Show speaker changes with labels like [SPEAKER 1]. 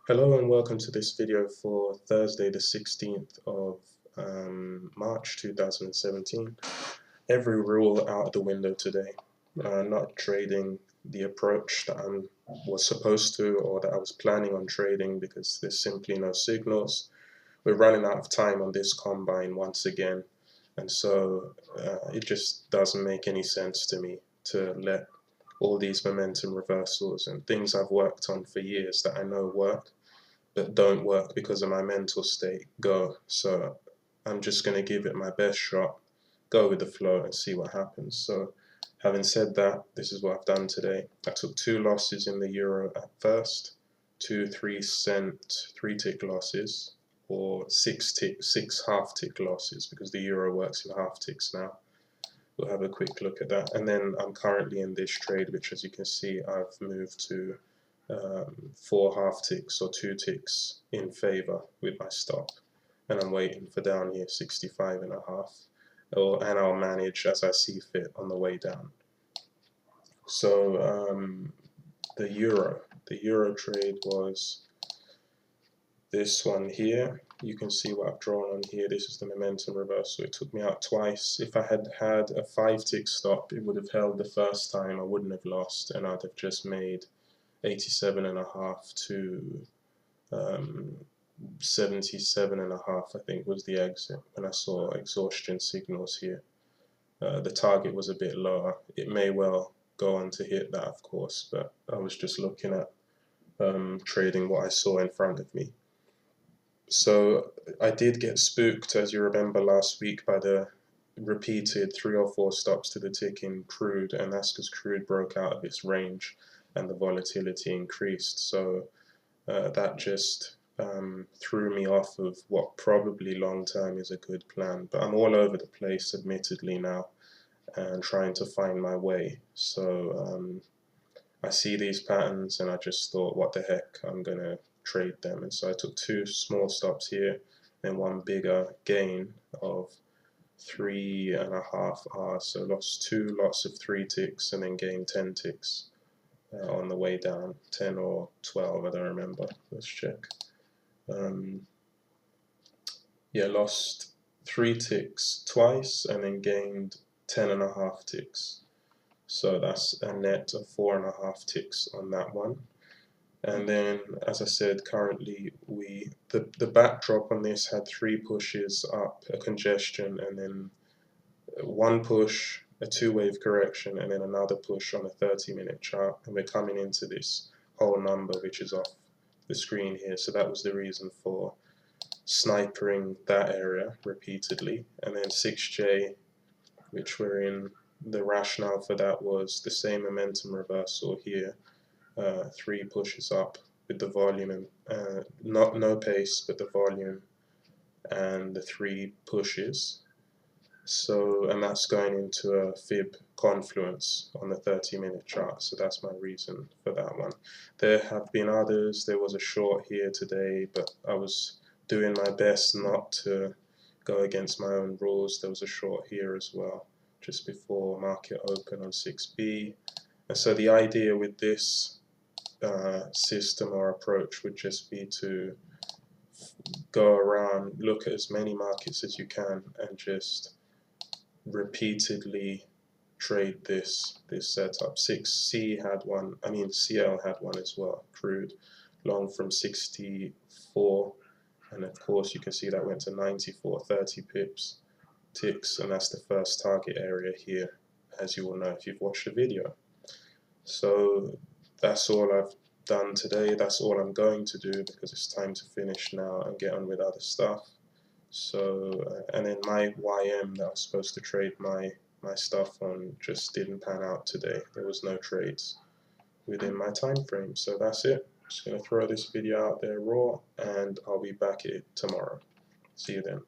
[SPEAKER 1] Hello and welcome to this video for Thursday the 16th of March 2017. Every rule out of the window today. Not trading the approach that I was supposed to or that I was planning on trading because there's simply no signals. We're running out of time on this combine once again, and so it just doesn't make any sense to me to let all these momentum reversals and things I've worked on for years that I know work that don't work because of my mental state go. So I'm just going to give it my best shot, go with the flow and see what happens. So having said that, this is what I've done today. I took 2 losses in the euro at first, 2 3-cent 3-tick losses, or 6 half-tick losses because the euro works in half-ticks now. We'll have a quick look at that. And then I'm currently in this trade, which as you can see, I've moved to 4 half-ticks or 2 ticks in favor with my stop. And I'm waiting for down here 65.5. And I'll manage as I see fit on the way down. So the euro trade was this one here. You can see what I've drawn on here. This is the momentum reversal. It took me out twice. If I had had a 5-tick stop, it would have held the first time. I wouldn't have lost, and I'd have just made 87.5 to 77.5, I think, was the exit when I saw exhaustion signals here. The target was a bit lower. It may well go on to hit that, of course, but I was just looking at trading what I saw in front of me. So I did get spooked, as you remember last week, by the repeated 3 or 4 stops to the tick in crude, and that's because crude broke out of its range and the volatility increased. So that just threw me off of what probably long term is a good plan. But I'm all over the place, admittedly, now, and trying to find my way. So I see these patterns and I just thought, what the heck, I'm gonna trade them. And so I took 2 small stops here and 1 bigger gain of 3.5 hours. So lost 2 lots of 3 ticks and then gained 10 ticks on the way down, 10 or 12, I don't remember. Let's check. Yeah, lost 3 ticks twice and then gained 10.5 ticks. So that's a net of 4.5 ticks on that one. And then, as I said, currently the backdrop on this had 3 pushes up, a congestion, and then 1 push, a 2-wave correction, and then another push on a 30-minute chart. And we're coming into this whole number, which is off the screen here. So that was the reason for snipering that area repeatedly. And then 6J, which we're in, the rationale for that was the same momentum reversal here. 3 pushes up with the volume and no pace, but the volume and the 3 pushes. So, and that's going into a fib confluence on the 30-minute chart. So that's my reason for that one. There have been others. There was a short here today, but I was doing my best not to go against my own rules. There was a short here as well, just before market open on 6B. And so the idea with this system or approach would just be to go around, look at as many markets as you can, and just repeatedly trade this setup. 6C had one, I mean CL had one as well, crude, long from 64, and of course you can see that went to 94, 30 pips, ticks, and that's the first target area here, as you will know if you've watched the video. So that's all I've done today. That's all I'm going to do because it's time to finish now and get on with other stuff. So and then my YM that I was supposed to trade my stuff on just didn't pan out today. There was no trades within my time frame. So that's it. Just going to throw this video out there raw, and I'll be back at it tomorrow. See you then.